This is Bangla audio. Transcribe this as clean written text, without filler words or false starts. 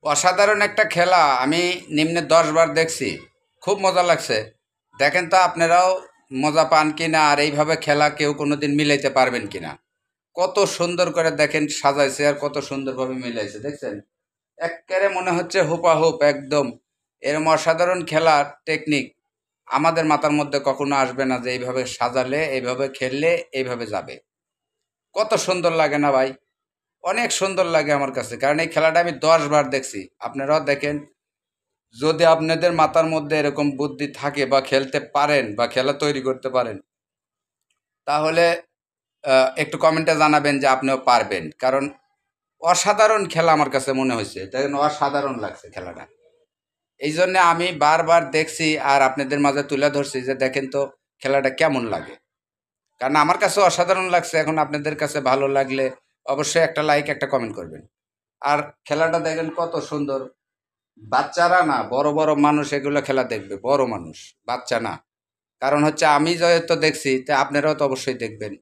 অসাধারণ একটা খেলা। আমি নিম্নে 10 বার দেখছি, খুব মজা লাগছে। দেখেন তো আপনারাও মজা পান কিনা, আর এইভাবে খেলা কেউ কোনোদিন মিলাইতে পারবেন কিনা। কত সুন্দর করে দেখেন সাজাইছে, আর কত সুন্দরভাবে মিলাইছে দেখছেন। একেবারে মনে হচ্ছে হুপাহুপ একদম। এরম অসাধারণ খেলার টেকনিক আমাদের মাথার মধ্যে কখনো আসবে না যে এইভাবে সাজালে, এইভাবে খেললে এইভাবে যাবে। কত সুন্দর লাগে না ভাই? অনেক সুন্দর লাগে আমার কাছে, কারণ এই খেলাটা আমি 10 বার দেখছি। আপনারাও দেখেন, যদি আপনাদের মাথার মধ্যে এরকম বুদ্ধি থাকে বা খেলতে পারেন বা খেলা তৈরি করতে পারেন, তাহলে একটু কমেন্টে জানাবেন যে আপনিও পারবেন। কারণ অসাধারণ খেলা আমার কাছে মনে হয়েছে, দেখেন অসাধারণ লাগছে খেলাটা। এই জন্য আমি বারবার দেখছি আর আপনাদের মাঝে তুলে ধরছি যে দেখেন তো খেলাটা কেমন লাগে। কারণ আমার কাছে অসাধারণ লাগছে। এখন আপনাদের কাছে ভালো লাগলে অবশ্যই একটা লাইক, একটা কমেন্ট করবেন। আর খেলাটা দেখেন কত সুন্দর। বাচ্চারা না, বড় বড় মানুষ এগুলো খেলা দেখবে, বড় মানুষ, বাচ্চা না। কারণ হচ্ছে আমি যেহেতু দেখছি, তা আপনারাও তো অবশ্যই দেখবেন।